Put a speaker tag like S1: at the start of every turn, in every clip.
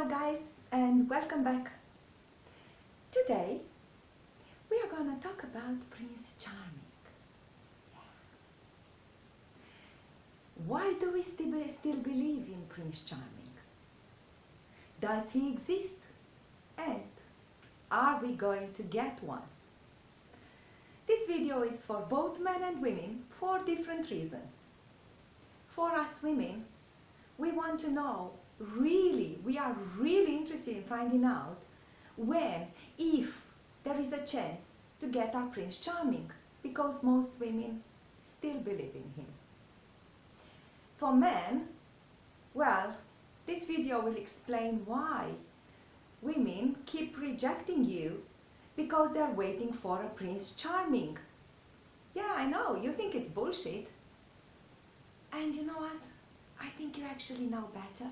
S1: Hello guys, and welcome back. Today we are gonna talk about Prince Charming. Why do we still believe in Prince Charming? Does he exist? And are we going to get one? This video is for both men and women for different reasons. For us women, we want to know, we are really interested in finding out when, if there is a chance to get our Prince Charming, because most women still believe in him. For men, well, this video will explain why women keep rejecting you because they're waiting for a Prince Charming. Yeah, I know, you think it's bullshit. And you know what? I think you actually know better.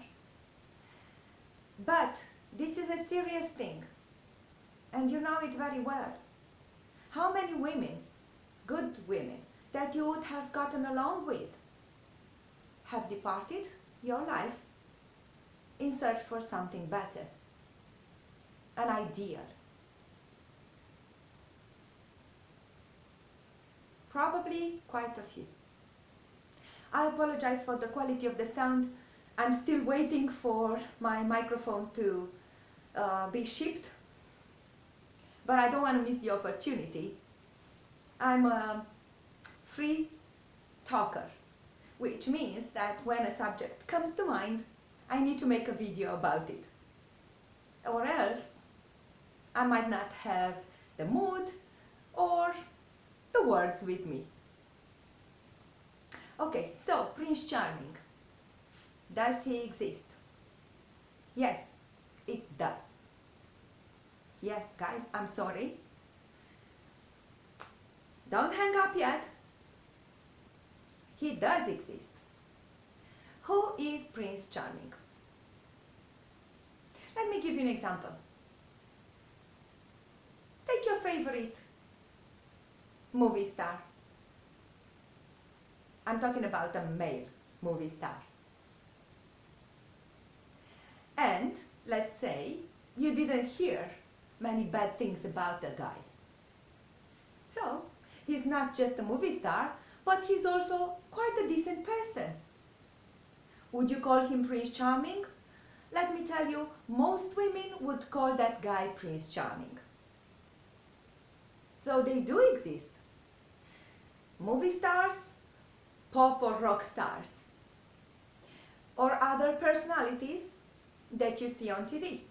S1: But this is a serious thing, and you know it very well. How many women, good women, that you would have gotten along with have departed your life in search for something better, an ideal? Probably quite a few. I apologize for the quality of the sound. I'm still waiting for my microphone to be shipped, but I don't want to miss the opportunity. I'm a free talker, which means that when a subject comes to mind, I need to make a video about it. Or else, I might not have the mood or the words with me. Okay, so Prince Charming. Does he exist? Yes, it does. Yeah, guys, I'm sorry. Don't hang up yet. He does exist. Who is Prince Charming? Let me give you an example. Take your favorite movie star. I'm talking about a male movie star. And let's say you didn't hear many bad things about the guy. So he's not just a movie star, but he's also quite a decent person. Would you call him Prince Charming? Let me tell you, most women would call that guy Prince Charming. So they do exist. Movie stars, pop or rock stars, or other personalities that you see on TV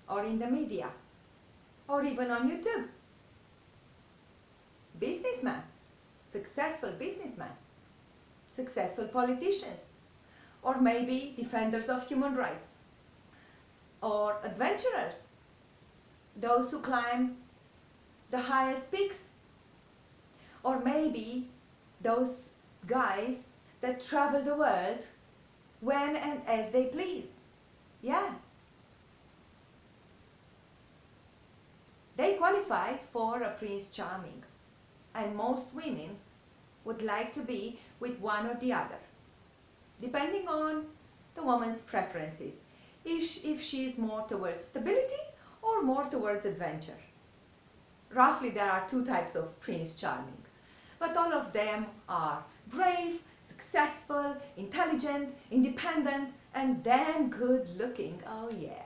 S1: or in the media or even on YouTube. Businessmen, successful businessmen, successful politicians, or maybe defenders of human rights, or adventurers, those who climb the highest peaks, or maybe those guys that travel the world when and as they please. Yeah. They qualify for a Prince Charming, and most women would like to be with one or the other, depending on the woman's preferences, if she is more towards stability or more towards adventure. Roughly there are two types of Prince Charming, but all of them are brave, successful, intelligent, independent, and damn good looking. Oh yeah.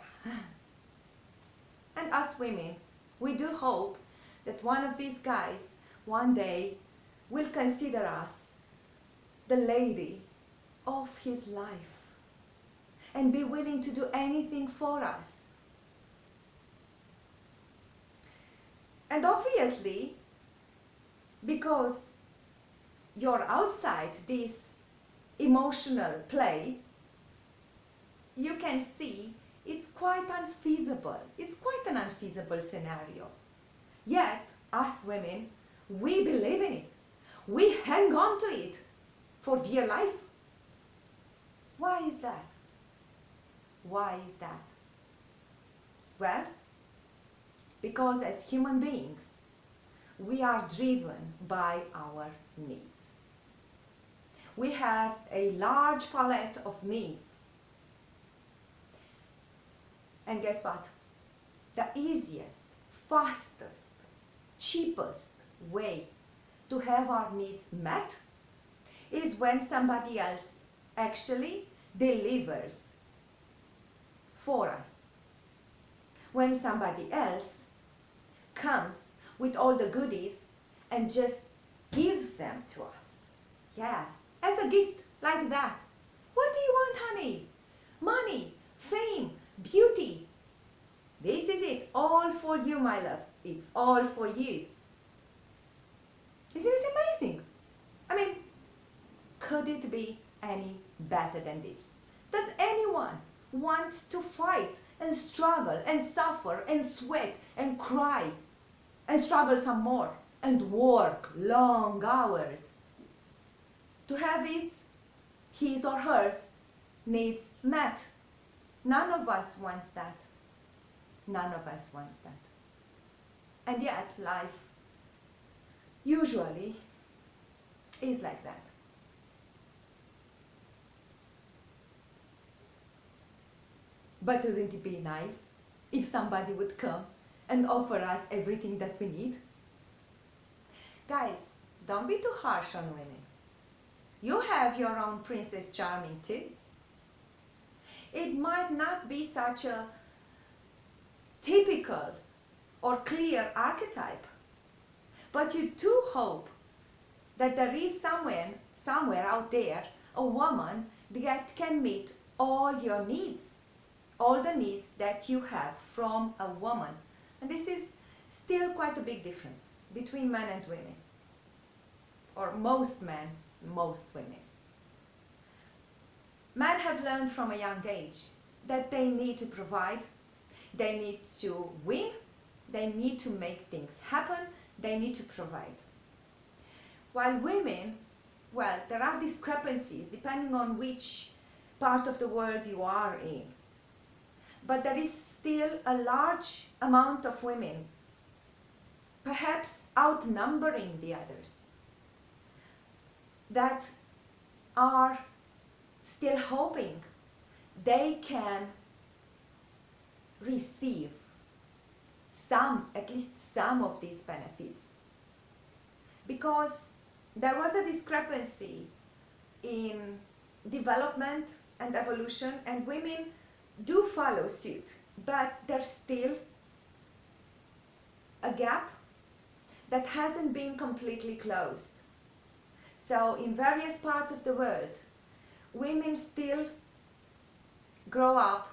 S1: And us women, we do hope that one of these guys one day will consider us the lady of his life and be willing to do anything for us. And obviously, because you're outside this emotional play, you can see it's quite unfeasible. It's quite an unfeasible scenario. Yet, us women, we believe in it. We hang on to it for dear life. Why is that? Why is that? Well, because as human beings, we are driven by our needs. We have a large palette of needs. And guess what? The easiest, fastest, cheapest way to have our needs met is when somebody else actually delivers for us. When somebody else comes with all the goodies and just gives them to us. Yeah, as a gift, like that. What do you want, honey? Money, fame, beauty. This is it, all for you, my love. It's all for you. Isn't it amazing? I mean, could it be any better than this? Does anyone want to fight and struggle and suffer and sweat and cry and struggle some more and work long hours to have his or hers needs met? None of us wants that. None of us wants that. And yet life usually is like that. But wouldn't it be nice if somebody would come and offer us everything that we need? Guys, don't be too harsh on women. You have your own Princess Charming too. It might not be such a typical or clear archetype, but you do hope that there is somewhere out there, a woman that can meet all your needs, all the needs that you have from a woman. And this is still quite a big difference between men and women, or most men, most women. Men have learned from a young age that they need to provide, they need to win, they need to make things happen, they need to provide. While women, well, there are discrepancies depending on which part of the world you are in. But there is still a large amount of women, perhaps outnumbering the others, that are still hoping they can receive at least some of these benefits. Because there was a discrepancy in development and evolution, and women do follow suit, but there's still a gap that hasn't been completely closed. So in various parts of the world, women still grow up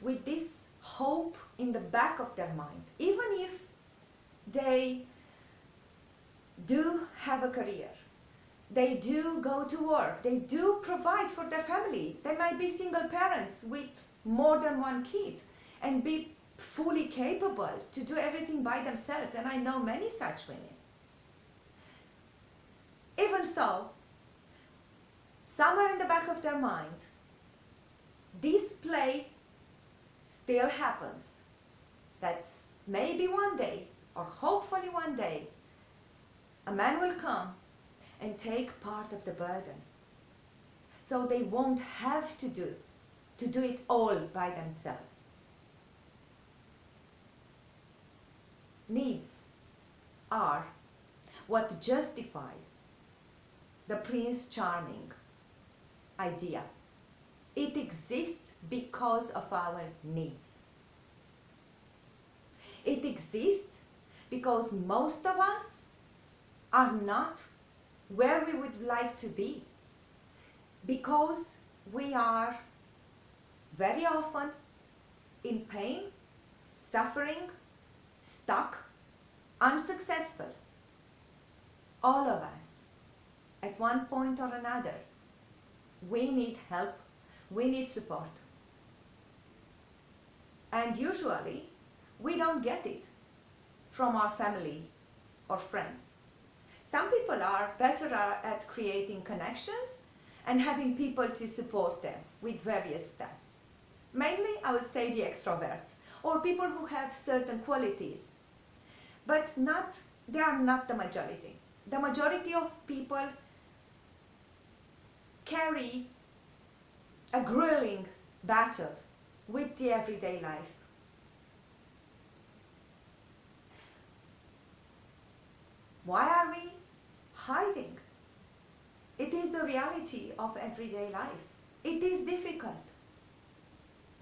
S1: with this hope in the back of their mind, even if they do have a career, they do go to work, they do provide for their family. They might be single parents with more than one kid and be fully capable to do everything by themselves, and I know many such women. Even so, somewhere in the back of their mind, this play still happens. That's maybe one day, or hopefully one day, a man will come and take part of the burden. So they won't have to do it all by themselves. Needs are what justifies the Prince Charming idea. It exists because of our needs. It exists because most of us are not where we would like to be, because we are very often in pain, suffering, stuck, unsuccessful. All of us, at one point or another, we need help, we need support. And usually, we don't get it from our family or friends. Some people are better at creating connections and having people to support them with various stuff. Mainly, I would say the extroverts, or people who have certain qualities. But they are not the majority. The majority of people carry a grueling battle with the everyday life. Why are we hiding? It is the reality of everyday life. It is difficult.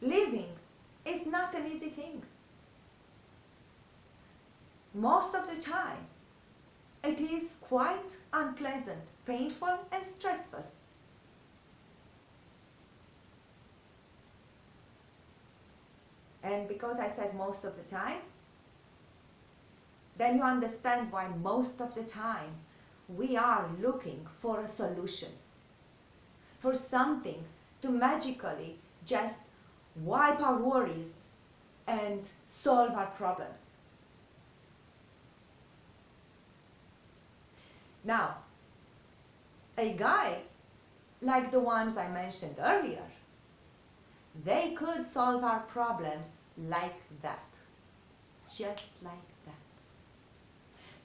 S1: Living is not an easy thing. Most of the time, it is quite unpleasant, painful, and stressful. And because I said most of the time, then you understand why most of the time we are looking for a solution, for something to magically just wipe our worries and solve our problems. Now, a guy like the ones I mentioned earlier, they could solve our problems like that, just like that.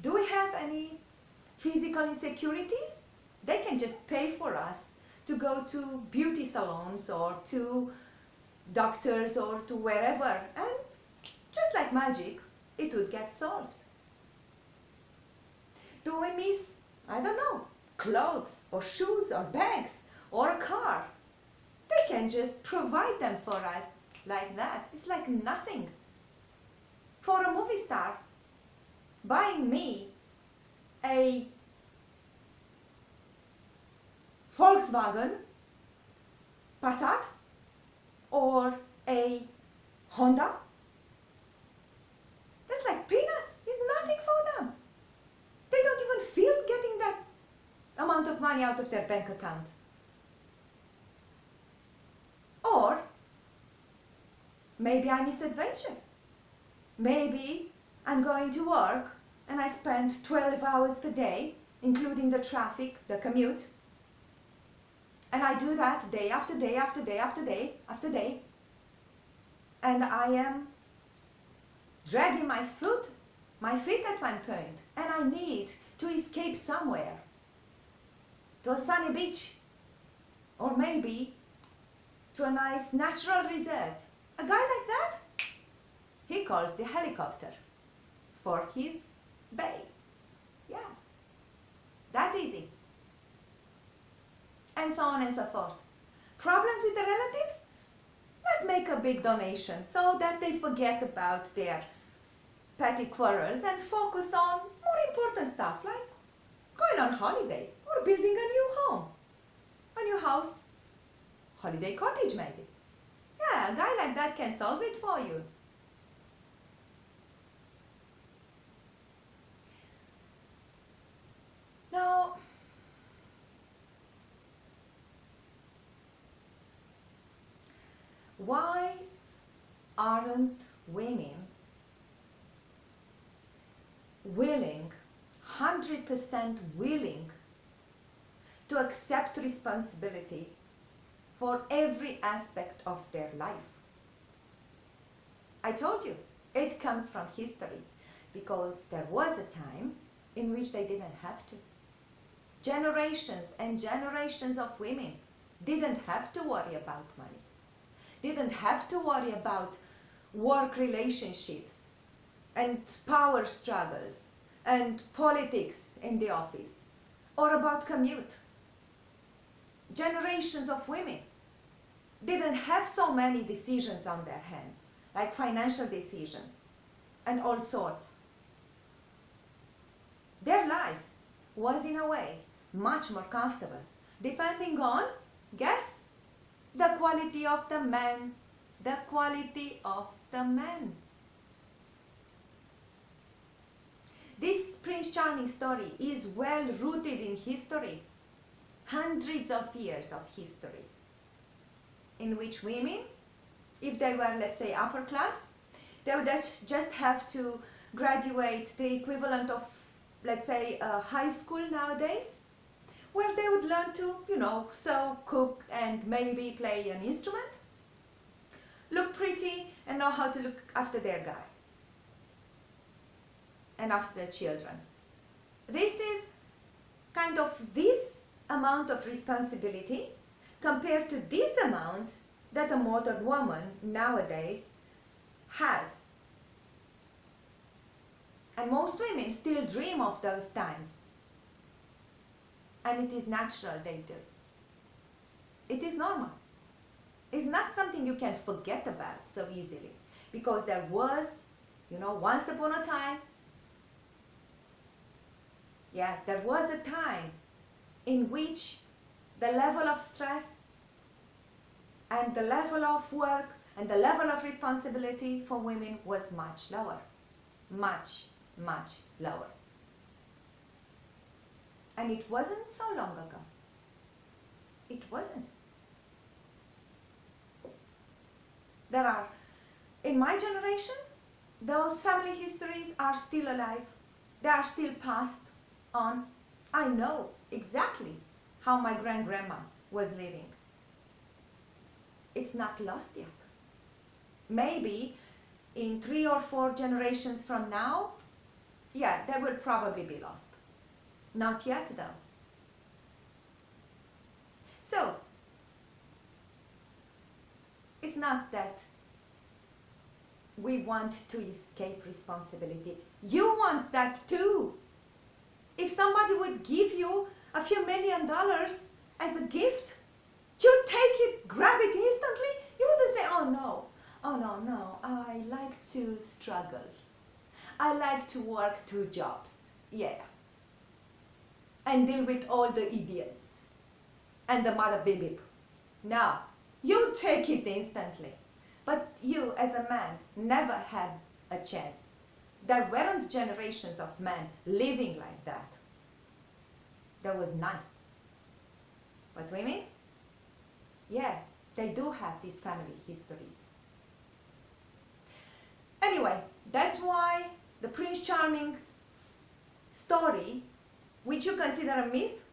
S1: Do we have any physical insecurities? They can just pay for us to go to beauty salons or to doctors or to wherever, and just like magic, it would get solved. Do we miss, I don't know, clothes or shoes or bags or a car? They can just provide them for us like that. It's like nothing. For a movie star, buying me a Volkswagen Passat or a Honda, that's like peanuts. It's nothing for them. They don't even feel getting that amount of money out of their bank account. Or maybe I miss adventure. Maybe I'm going to work and I spend 12 hours per day, including the traffic, the commute. And I do that day after day after day after day after day. And I am dragging my feet at one point, and I need to escape somewhere, to a sunny beach, or maybe to a nice natural reserve. A guy like that, he calls the helicopter for his bay. Yeah, that easy. And so on and so forth. Problems with the relatives? Let's make a big donation so that they forget about their petty quarrels and focus on more important stuff like going on holiday or building a new home, a new house, holiday cottage maybe. Yeah, a guy like that can solve it for you. Now, why aren't women willing, 100% willing, to accept responsibility for every aspect of their life? I told you, it comes from history, because there was a time in which they didn't have to. Generations and generations of women didn't have to worry about money, didn't have to worry about work relationships and power struggles and politics in the office, or about commute. Generations of women didn't have so many decisions on their hands, like financial decisions and all sorts. Their life was, in a way, much more comfortable, depending on, guess, the quality of the man, the quality of the man. This Prince Charming story is well rooted in history, hundreds of years of history, in which women, if they were, let's say, upper class, they would just have to graduate the equivalent of, let's say, high school nowadays, where they would learn to, sew, cook, and maybe play an instrument, look pretty, and know how to look after their guys and after their children. This is kind of this amount of responsibility compared to this amount that a modern woman nowadays has. And most women still dream of those times. And it is natural they do. It is normal. It's not something you can forget about so easily. Because there was, once upon a time, there was a time in which the level of stress and the level of work and the level of responsibility for women was much lower. Much, much lower. And it wasn't so long ago. It wasn't. There are, in my generation, those family histories are still alive. They are still passed on. I know exactly how my grandma was living. It's not lost yet. Maybe in 3 or 4 generations from now, they will probably be lost. Not yet though. So, it's not that we want to escape responsibility. You want that too. If somebody would give you a few $1 million as a gift, you take it, grab it instantly. You wouldn't say, oh no, I like to struggle. I like to work 2 jobs. And deal with all the idiots and the mother beep beep. No, you take it instantly. But you, as a man, never had a chance. There weren't generations of men living like that. There was none. But women, they do have these family histories. Anyway, that's why the Prince Charming story, which you consider a myth,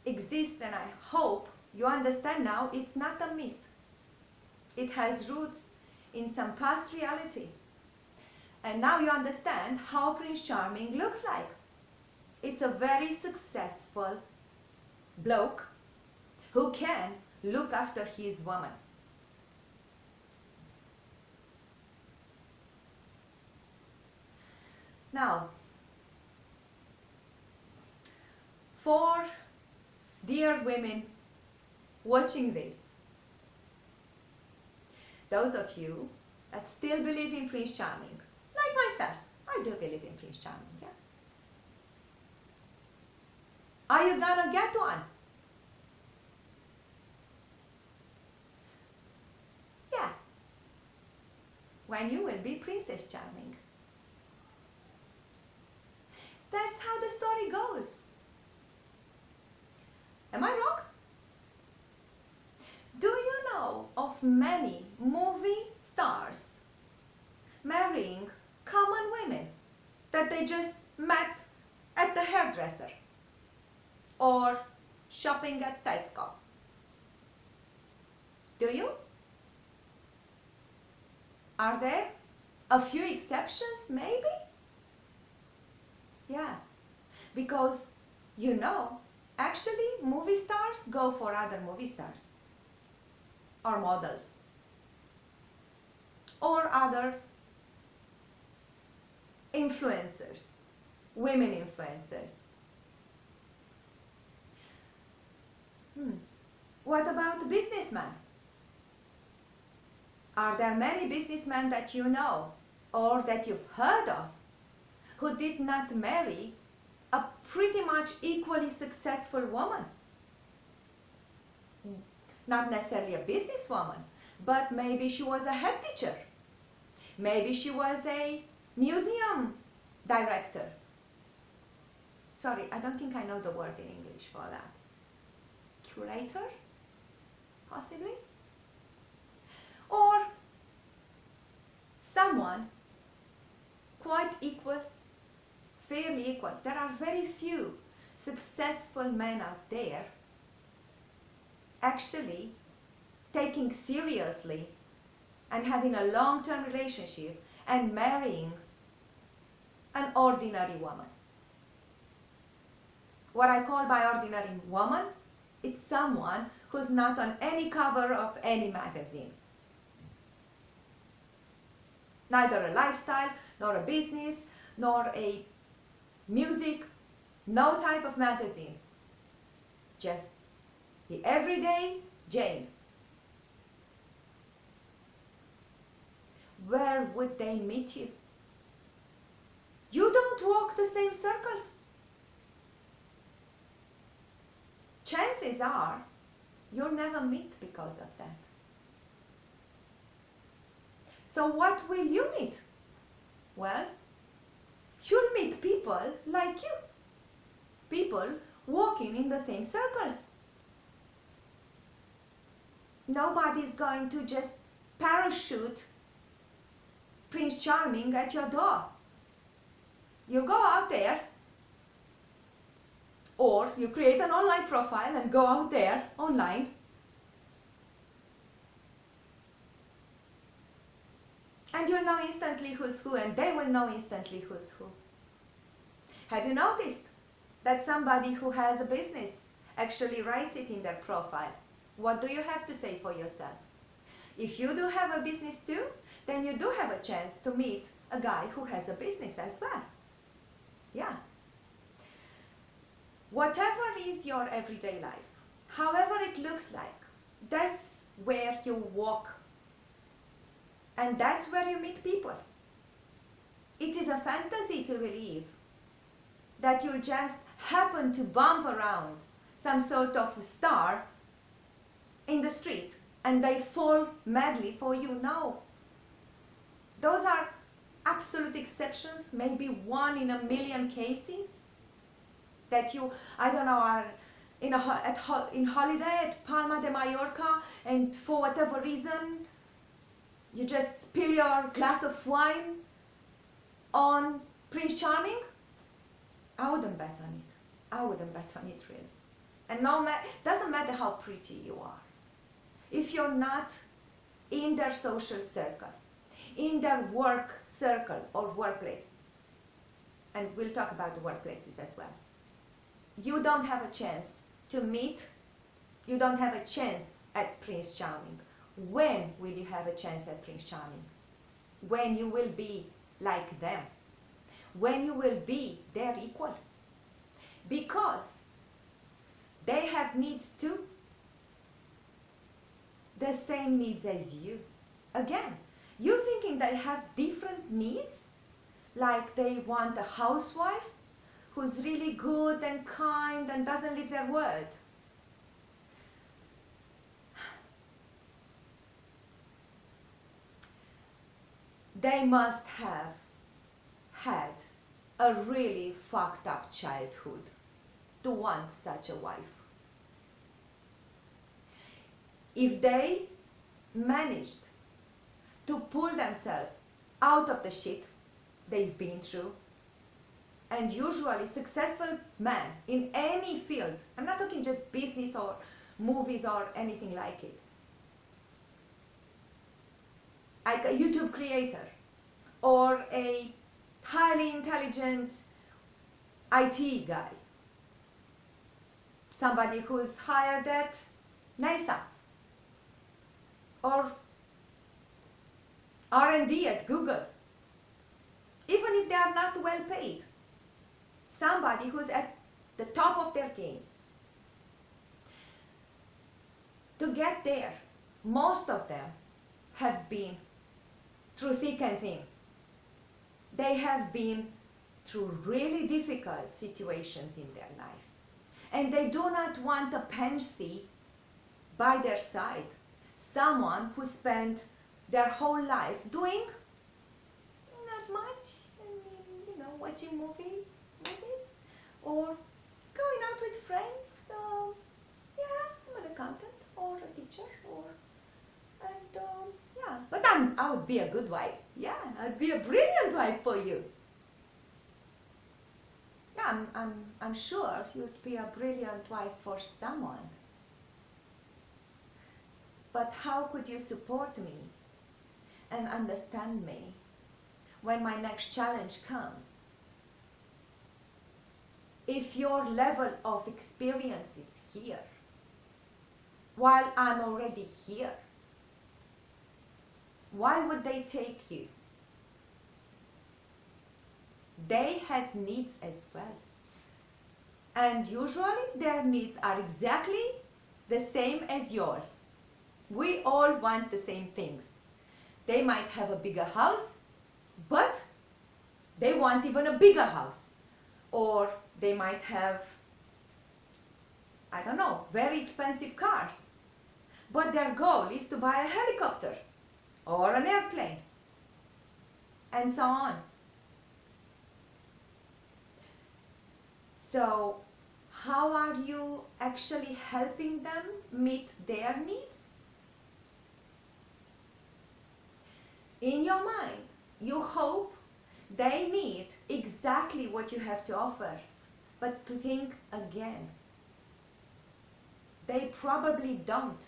S1: exists, and I hope you understand now it's not a myth. It has roots in some past reality. And now you understand how Prince Charming looks like. It's a very successful bloke who can look after his woman. Now, for dear women watching this, those of you that still believe in Prince Charming, like myself, I do believe in Prince Charming, Are you gonna get one? When you will be Princess Charming. That's how the story goes. Am I wrong? Do you know of many movie stars marrying common women that they just met at the hairdresser or shopping at Tesco? Do you? Are there a few exceptions, maybe? Because actually movie stars go for other movie stars or models or other influencers, women influencers. What about businessmen? Are there many businessmen that you know or that you've heard of who did not marry a pretty much equally successful woman? Not necessarily a businesswoman, but maybe she was a head teacher. Maybe she was a museum director. Sorry, I don't think I know the word in English for that. Curator? Possibly? Or someone quite equal, fairly equal. There are very few successful men out there actually taking seriously and having a long-term relationship and marrying an ordinary woman. What I call by ordinary woman It's someone who's not on any cover of any magazine. Neither a lifestyle, nor a business, nor a music, no type of magazine. Just the everyday Jane. Where would they meet you? You don't walk the same circles. Chances are you'll never meet because of that. So what will you meet? Well, you'll meet people like you. People walking in the same circles. Nobody's going to just parachute Prince Charming at your door. You go out there, or you create an online profile and go out there online. And you'll know instantly who's who, and they will know instantly who's who. Have you noticed that somebody who has a business actually writes it in their profile? What do you have to say for yourself? If you do have a business too, then you do have a chance to meet a guy who has a business as well. Yeah. Whatever is your everyday life, however it looks like, that's where you walk. And that's where you meet people. It is a fantasy to believe that you'll just happen to bump around some sort of star in the street and they fall madly for you. No. Those are absolute exceptions, maybe 1 in a million cases that you, I don't know, are in holiday at Palma de Mallorca, and for whatever reason you just spill your glass of wine on Prince Charming. I wouldn't bet on it. I wouldn't bet on it, really. And doesn't matter how pretty you are. If you're not in their social circle, in their work circle or workplace, and we'll talk about the workplaces as well, you don't have a chance to meet, you don't have a chance at Prince Charming. When will you have a chance at Prince Charming? When you will be like them. When you will be their equal. Because they have needs too. The same needs as you. Again, you thinking they have different needs? Like they want a housewife who's really good and kind and doesn't leave their word. They must have had a really fucked up childhood to want such a wife. If they managed to pull themselves out of the shit they've been through, and usually successful men in any field, I'm not talking just business or movies or anything like it, like a YouTube creator or a highly intelligent IT guy, somebody who's hired at NASA or R&D at Google, even if they are not well paid, somebody who's at the top of their game. To get there, most of them have been through thick and thin. They have been through really difficult situations in their life. And they do not want a pansy by their side, someone who spent their whole life doing not much. I mean, watching movies, or going out with friends. So, yeah, I'm an accountant or a teacher, yeah. But I would be a good wife. Yeah, I'd be a brilliant wife for you. Yeah, I'm sure you'd be a brilliant wife for someone. But how could you support me and understand me when my next challenge comes? If your level of experience is here, while I'm already here? Why would they take you? They have needs as well. And usually their needs are exactly the same as yours. We all want the same things. They might have a bigger house, but they want even a bigger house. Or they might have, I don't know, very expensive cars. But their goal is to buy a helicopter or an airplane, and so on. So, how are you actually helping them meet their needs? In your mind, you hope they need exactly what you have to offer. But think again. They probably don't.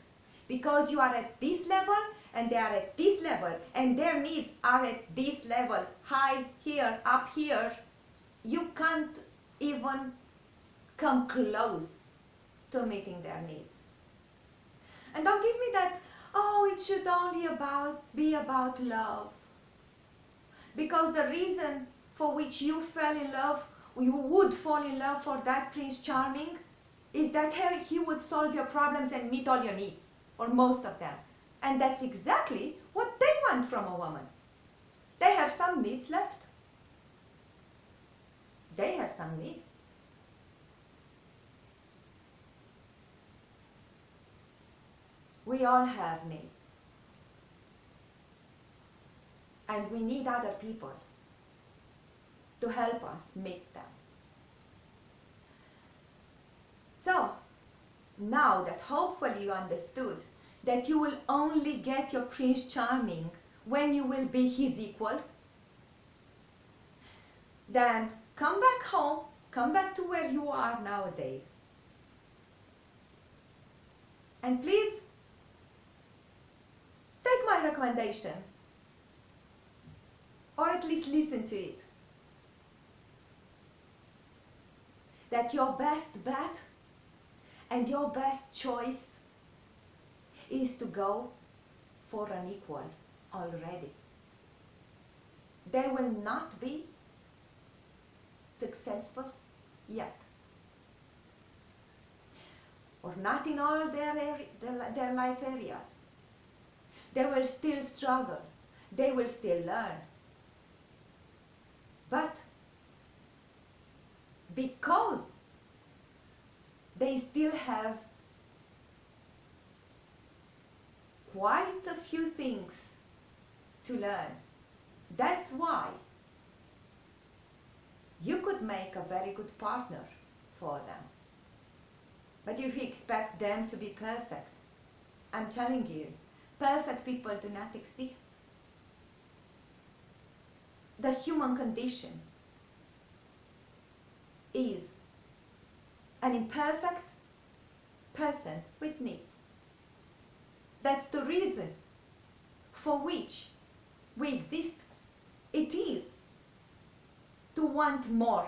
S1: Because you are at this level and they are at this level and their needs are at this level, high here, up here. You can't even come close to meeting their needs. And don't give me that, oh, it should only be about love. Because the reason for which you fell in love, or you would fall in love for that Prince Charming, is that he would solve your problems and meet all your needs, or most of them. And that's exactly what they want from a woman. They have some needs left. They have some needs. We all have needs. And we need other people to help us meet them. So, now that hopefully you understood that you will only get your Prince Charming when you will be his equal, then come back home, come back to where you are nowadays. And please, take my recommendation, or at least listen to it. That your best bet and your best choice is to go for an equal already. They will not be successful yet. Or not in all their life areas. They will still struggle. They will still learn. But because they still have quite a few things to learn, that's why you could make a very good partner for them. But if you expect them to be perfect, I'm telling you, perfect people do not exist. The human condition is an imperfect person with needs. That's the reason for which we exist. It is to want more.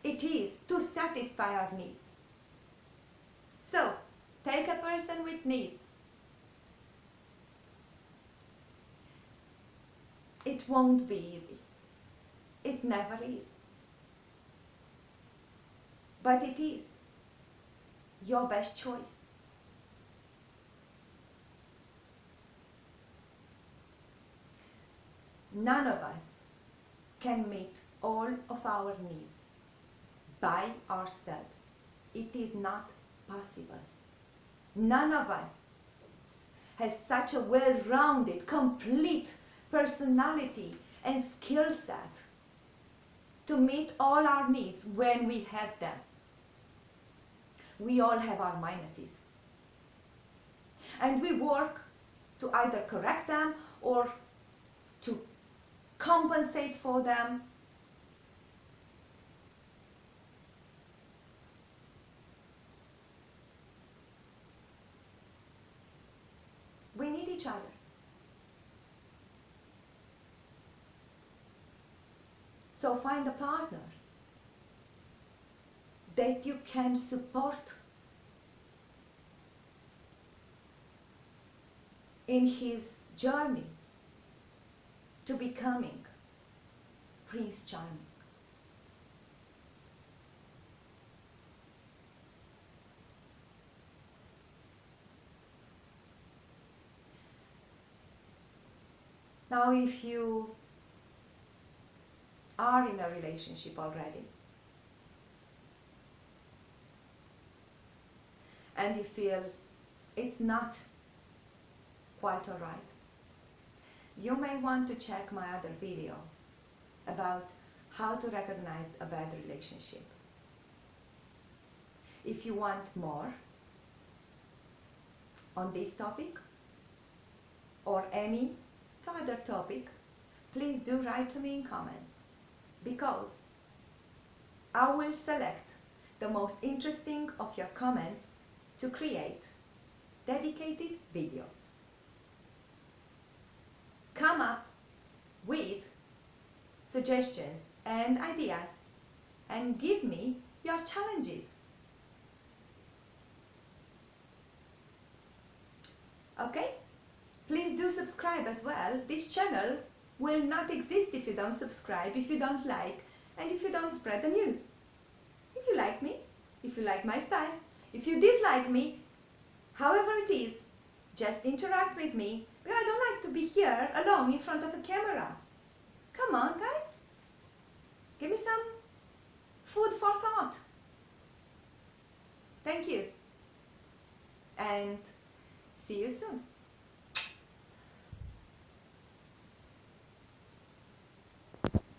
S1: It is to satisfy our needs. So, take a person with needs. It won't be easy. It never is. But it is your best choice. None of us can meet all of our needs by ourselves. It is not possible. None of us has such a well-rounded, complete personality and skill set to meet all our needs when we have them. We all have our minuses. And we work to either correct them or to compensate for them. We need each other. So find a partner that you can support in his journey to becoming Prince Charming. Now, if you are in a relationship already and you feel it's not quite alright, you may want to check my other video about how to recognize a bad relationship. If you want more on this topic or any other topic, please do write to me in comments, because I will select the most interesting of your comments to create dedicated videos. Come up with suggestions and ideas and give me your challenges. Okay? Please do subscribe as well. This channel will not exist if you don't subscribe, if you don't like, and if you don't spread the news. If you like me, if you like my style, if you dislike me, however it is, just interact with me, because I don't like to be here alone in front of a camera. Come on, guys. Give me some food for thought. Thank you. And see you soon.